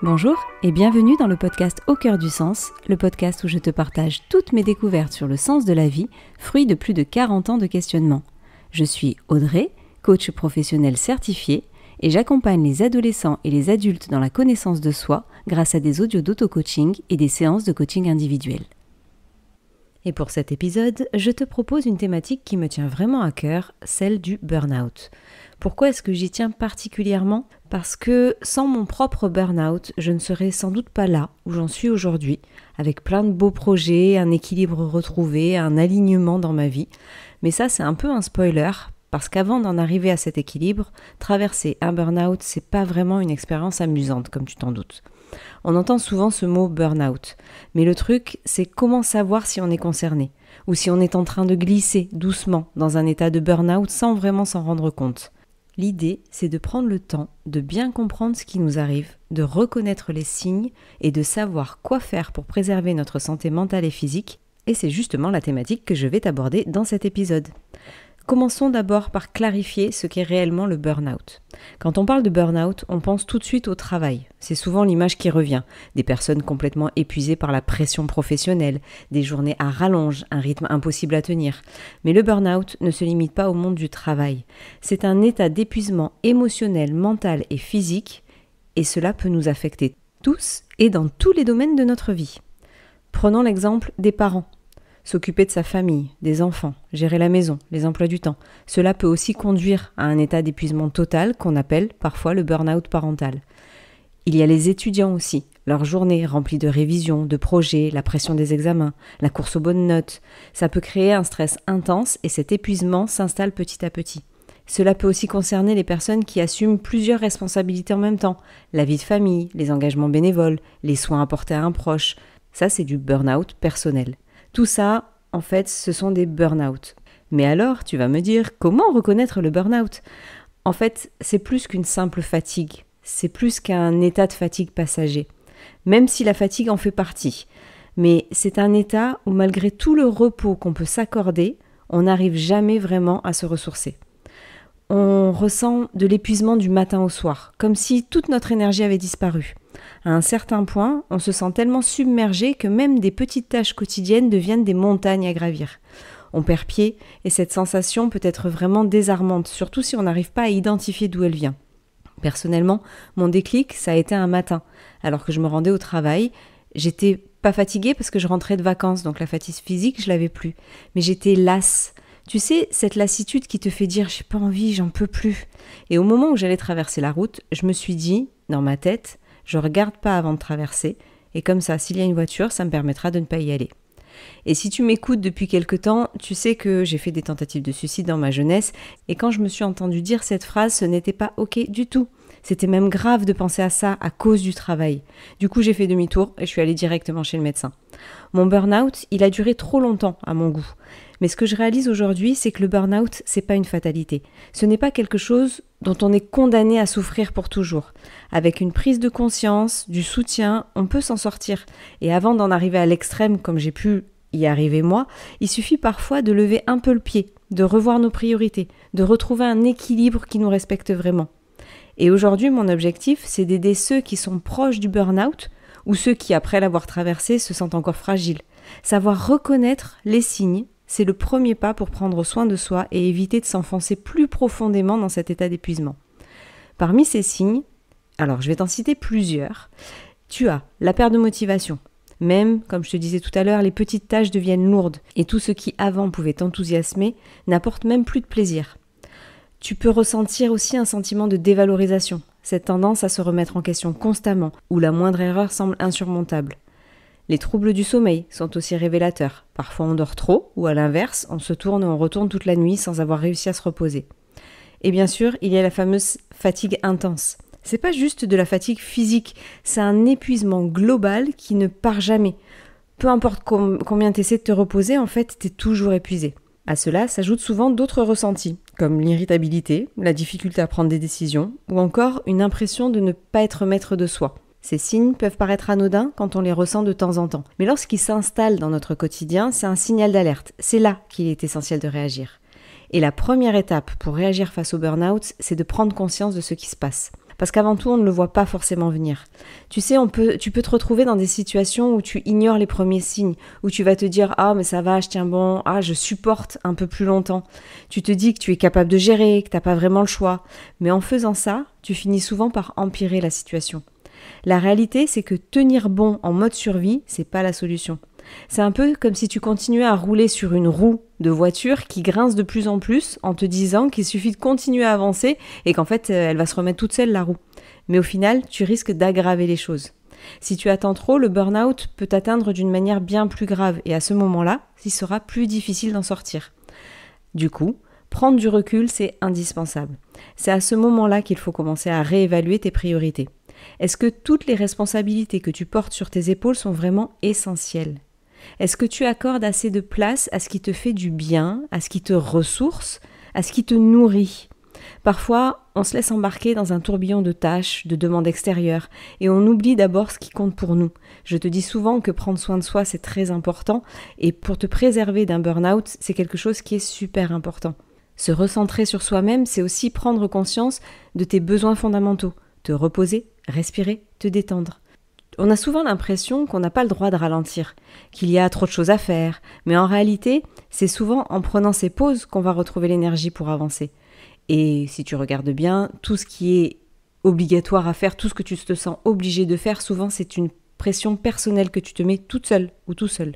Bonjour et bienvenue dans le podcast Au cœur du sens, le podcast où je te partage toutes mes découvertes sur le sens de la vie, fruit de plus de 40 ans de questionnement. Je suis Audrey, coach professionnel certifié, et j'accompagne les adolescents et les adultes dans la connaissance de soi grâce à des audios d'auto-coaching et des séances de coaching individuel. Et pour cet épisode, je te propose une thématique qui me tient vraiment à cœur, celle du burn-out. Pourquoi est-ce que j'y tiens particulièrement ? Parce que sans mon propre burn-out, je ne serais sans doute pas là où j'en suis aujourd'hui, avec plein de beaux projets, un équilibre retrouvé, un alignement dans ma vie. Mais ça, c'est un peu un spoiler, parce qu'avant d'en arriver à cet équilibre, traverser un burn-out, c'est pas vraiment une expérience amusante, comme tu t'en doutes. On entend souvent ce mot burn-out, mais le truc, c'est comment savoir si on est concerné, ou si on est en train de glisser doucement dans un état de burn-out sans vraiment s'en rendre compte. L'idée, c'est de prendre le temps de bien comprendre ce qui nous arrive, de reconnaître les signes et de savoir quoi faire pour préserver notre santé mentale et physique, et c'est justement la thématique que je vais t'aborder dans cet épisode. Commençons d'abord par clarifier ce qu'est réellement le burn-out. Quand on parle de burn-out, on pense tout de suite au travail. C'est souvent l'image qui revient. Des personnes complètement épuisées par la pression professionnelle, des journées à rallonge, un rythme impossible à tenir. Mais le burn-out ne se limite pas au monde du travail. C'est un état d'épuisement émotionnel, mental et physique, et cela peut nous affecter tous et dans tous les domaines de notre vie. Prenons l'exemple des parents. S'occuper de sa famille, des enfants, gérer la maison, les emplois du temps. Cela peut aussi conduire à un état d'épuisement total qu'on appelle parfois le burn-out parental. Il y a les étudiants aussi, leur journée remplie de révisions, de projets, la pression des examens, la course aux bonnes notes. Ça peut créer un stress intense et cet épuisement s'installe petit à petit. Cela peut aussi concerner les personnes qui assument plusieurs responsabilités en même temps. La vie de famille, les engagements bénévoles, les soins apportés à un proche. Ça, c'est du burn-out personnel. Tout ça, en fait, ce sont des burn-out. Mais alors, tu vas me dire, comment reconnaître le burn-out ? En fait, c'est plus qu'une simple fatigue. C'est plus qu'un état de fatigue passager. Même si la fatigue en fait partie. Mais c'est un état où, malgré tout le repos qu'on peut s'accorder, on n'arrive jamais vraiment à se ressourcer. On ressent de l'épuisement du matin au soir, comme si toute notre énergie avait disparu. À un certain point, on se sent tellement submergé que même des petites tâches quotidiennes deviennent des montagnes à gravir. On perd pied et cette sensation peut être vraiment désarmante, surtout si on n'arrive pas à identifier d'où elle vient. Personnellement, mon déclic, ça a été un matin. Alors que je me rendais au travail, j'étais pas fatiguée parce que je rentrais de vacances, donc la fatigue physique, je l'avais plus. Mais j'étais lasse. Tu sais, cette lassitude qui te fait dire « j'ai pas envie, j'en peux plus ». Et au moment où j'allais traverser la route, je me suis dit, dans ma tête, je regarde pas avant de traverser, et comme ça, s'il y a une voiture, ça me permettra de ne pas y aller. Et si tu m'écoutes depuis quelque temps, tu sais que j'ai fait des tentatives de suicide dans ma jeunesse, et quand je me suis entendue dire cette phrase, ce n'était pas ok du tout. C'était même grave de penser à ça à cause du travail. Du coup, j'ai fait demi-tour et je suis allée directement chez le médecin. Mon burn-out, il a duré trop longtemps à mon goût. Mais ce que je réalise aujourd'hui, c'est que le burn-out, c'est pas une fatalité. Ce n'est pas quelque chose dont on est condamné à souffrir pour toujours. Avec une prise de conscience, du soutien, on peut s'en sortir. Et avant d'en arriver à l'extrême, comme j'ai pu y arriver moi, il suffit parfois de lever un peu le pied, de revoir nos priorités, de retrouver un équilibre qui nous respecte vraiment. Et aujourd'hui, mon objectif, c'est d'aider ceux qui sont proches du burn-out ou ceux qui, après l'avoir traversé, se sentent encore fragiles. Savoir reconnaître les signes, c'est le premier pas pour prendre soin de soi et éviter de s'enfoncer plus profondément dans cet état d'épuisement. Parmi ces signes, alors je vais t'en citer plusieurs, tu as la perte de motivation. Même, comme je te disais tout à l'heure, les petites tâches deviennent lourdes et tout ce qui avant pouvait t'enthousiasmer n'apporte même plus de plaisir. Tu peux ressentir aussi un sentiment de dévalorisation, cette tendance à se remettre en question constamment, où la moindre erreur semble insurmontable. Les troubles du sommeil sont aussi révélateurs. Parfois on dort trop, ou à l'inverse, on se tourne et on retourne toute la nuit sans avoir réussi à se reposer. Et bien sûr, il y a la fameuse fatigue intense. C'est pas juste de la fatigue physique, c'est un épuisement global qui ne part jamais. Peu importe combien tu essaies de te reposer, en fait, tu es toujours épuisé. À cela s'ajoutent souvent d'autres ressentis, comme l'irritabilité, la difficulté à prendre des décisions, ou encore une impression de ne pas être maître de soi. Ces signes peuvent paraître anodins quand on les ressent de temps en temps, mais lorsqu'ils s'installent dans notre quotidien, c'est un signal d'alerte. C'est là qu'il est essentiel de réagir. Et la première étape pour réagir face au burn-out, c'est de prendre conscience de ce qui se passe. Parce qu'avant tout, on ne le voit pas forcément venir. Tu sais, tu peux te retrouver dans des situations où tu ignores les premiers signes, où tu vas te dire « Ah, mais ça va, je tiens bon, ah, je supporte un peu plus longtemps ». Tu te dis que tu es capable de gérer, que tu n'as pas vraiment le choix. Mais en faisant ça, tu finis souvent par empirer la situation. La réalité, c'est que tenir bon en mode survie, c'est pas la solution. C'est un peu comme si tu continuais à rouler sur une roue de voiture qui grince de plus en plus en te disant qu'il suffit de continuer à avancer et qu'en fait, elle va se remettre toute seule la roue. Mais au final, tu risques d'aggraver les choses. Si tu attends trop, le burn-out peut t'atteindre d'une manière bien plus grave et à ce moment-là, il sera plus difficile d'en sortir. Du coup, prendre du recul, c'est indispensable. C'est à ce moment-là qu'il faut commencer à réévaluer tes priorités. Est-ce que toutes les responsabilités que tu portes sur tes épaules sont vraiment essentielles ? Est-ce que tu accordes assez de place à ce qui te fait du bien, à ce qui te ressource, à ce qui te nourrit ? Parfois, on se laisse embarquer dans un tourbillon de tâches, de demandes extérieures, et on oublie d'abord ce qui compte pour nous. Je te dis souvent que prendre soin de soi, c'est très important, et pour te préserver d'un burn-out, c'est quelque chose qui est super important. Se recentrer sur soi-même, c'est aussi prendre conscience de tes besoins fondamentaux, te reposer, respirer, te détendre. On a souvent l'impression qu'on n'a pas le droit de ralentir, qu'il y a trop de choses à faire, mais en réalité, c'est souvent en prenant ces pauses qu'on va retrouver l'énergie pour avancer. Et si tu regardes bien, tout ce qui est obligatoire à faire, tout ce que tu te sens obligé de faire, souvent c'est une pression personnelle que tu te mets toute seule ou tout seul.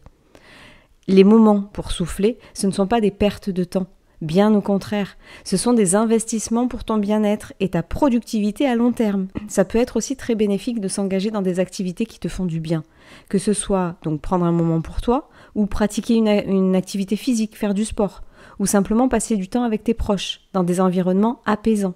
Les moments pour souffler, ce ne sont pas des pertes de temps. Bien au contraire, ce sont des investissements pour ton bien-être et ta productivité à long terme. Ça peut être aussi très bénéfique de s'engager dans des activités qui te font du bien, que ce soit donc prendre un moment pour toi, ou pratiquer une activité physique, faire du sport, ou simplement passer du temps avec tes proches, dans des environnements apaisants.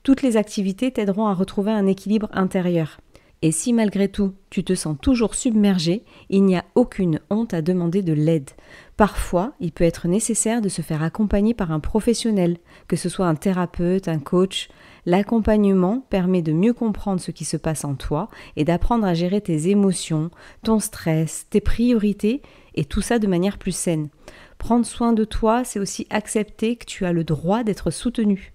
Toutes les activités t'aideront à retrouver un équilibre intérieur. Et si malgré tout, tu te sens toujours submergé, il n'y a aucune honte à demander de l'aide. Parfois, il peut être nécessaire de se faire accompagner par un professionnel, que ce soit un thérapeute, un coach. L'accompagnement permet de mieux comprendre ce qui se passe en toi et d'apprendre à gérer tes émotions, ton stress, tes priorités et tout ça de manière plus saine. Prendre soin de toi, c'est aussi accepter que tu as le droit d'être soutenu.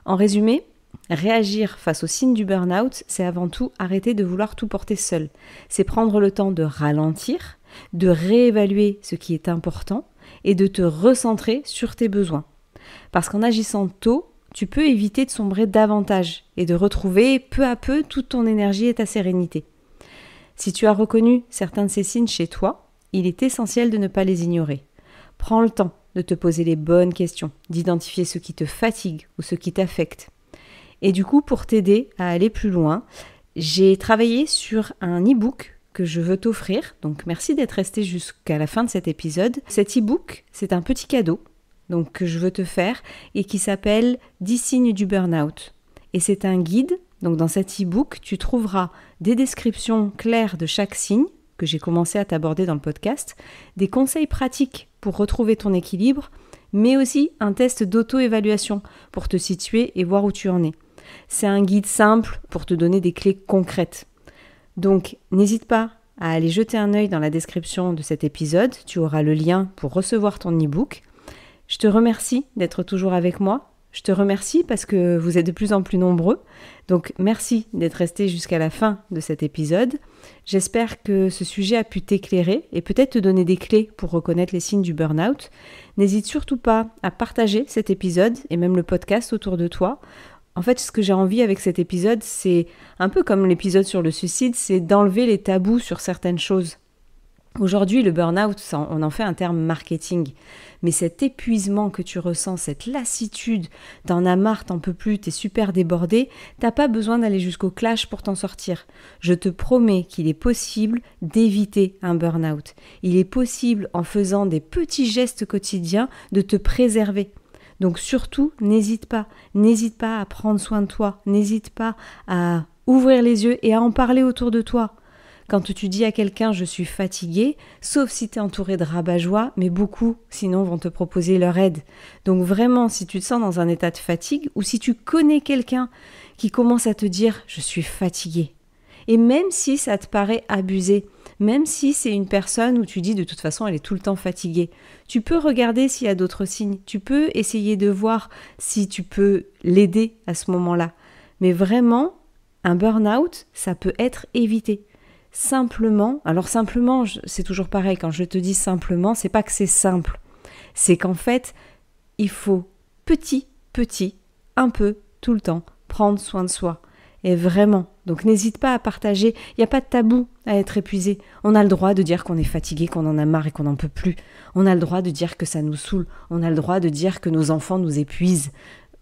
En résumé, réagir face aux signes du burn-out, c'est avant tout arrêter de vouloir tout porter seul. C'est prendre le temps de ralentir, de réévaluer ce qui est important et de te recentrer sur tes besoins. Parce qu'en agissant tôt, tu peux éviter de sombrer davantage et de retrouver peu à peu toute ton énergie et ta sérénité. Si tu as reconnu certains de ces signes chez toi, il est essentiel de ne pas les ignorer. Prends le temps de te poser les bonnes questions, d'identifier ce qui te fatigue ou ce qui t'affecte. Et du coup, pour t'aider à aller plus loin, j'ai travaillé sur un e-book que je veux t'offrir. Donc merci d'être resté jusqu'à la fin de cet épisode. Cet e-book, c'est un petit cadeau que je veux te faire et qui s'appelle 10 signes du burn-out. Et c'est un guide. Donc dans cet e-book, tu trouveras des descriptions claires de chaque signe que j'ai commencé à t'aborder dans le podcast, des conseils pratiques pour retrouver ton équilibre, mais aussi un test d'auto-évaluation pour te situer et voir où tu en es. C'est un guide simple pour te donner des clés concrètes. Donc, n'hésite pas à aller jeter un œil dans la description de cet épisode. Tu auras le lien pour recevoir ton e-book. Je te remercie d'être toujours avec moi. Je te remercie parce que vous êtes de plus en plus nombreux. Donc, merci d'être resté jusqu'à la fin de cet épisode. J'espère que ce sujet a pu t'éclairer et peut-être te donner des clés pour reconnaître les signes du burn-out. N'hésite surtout pas à partager cet épisode et même le podcast autour de toi. En fait, ce que j'ai envie avec cet épisode, c'est un peu comme l'épisode sur le suicide, c'est d'enlever les tabous sur certaines choses. Aujourd'hui, le burn-out, on en fait un terme marketing. Mais cet épuisement que tu ressens, cette lassitude, t'en as marre, t'en peux plus, t'es super débordé, t'as pas besoin d'aller jusqu'au clash pour t'en sortir. Je te promets qu'il est possible d'éviter un burn-out. Il est possible, en faisant des petits gestes quotidiens, de te préserver. Donc surtout, n'hésite pas à prendre soin de toi, n'hésite pas à ouvrir les yeux et à en parler autour de toi. Quand tu dis à quelqu'un « je suis fatigué », sauf si tu es entouré de rabat-joie, mais beaucoup, sinon, vont te proposer leur aide. Donc vraiment, si tu te sens dans un état de fatigue, ou si tu connais quelqu'un qui commence à te dire « je suis fatigué », et même si ça te paraît abusé, même si c'est une personne où tu dis de toute façon elle est tout le temps fatiguée, tu peux regarder s'il y a d'autres signes, tu peux essayer de voir si tu peux l'aider à ce moment-là. Mais vraiment, Un burn-out, ça peut être évité. Simplement, c'est toujours pareil, quand je te dis simplement, c'est pas que c'est simple. C'est qu'en fait, il faut petit, un peu, tout le temps, prendre soin de soi. Et vraiment, donc n'hésite pas à partager, il n'y a pas de tabou à être épuisé. On a le droit de dire qu'on est fatigué, qu'on en a marre et qu'on n'en peut plus. On a le droit de dire que ça nous saoule. On a le droit de dire que nos enfants nous épuisent.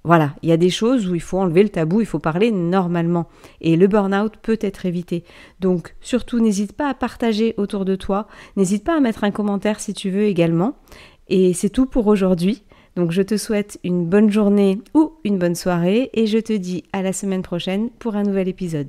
Voilà, il y a des choses où il faut enlever le tabou, il faut parler normalement. Et le burn-out peut être évité. Donc surtout, n'hésite pas à partager autour de toi. N'hésite pas à mettre un commentaire si tu veux également. Et c'est tout pour aujourd'hui. Donc je te souhaite une bonne journée ou une bonne soirée et je te dis à la semaine prochaine pour un nouvel épisode.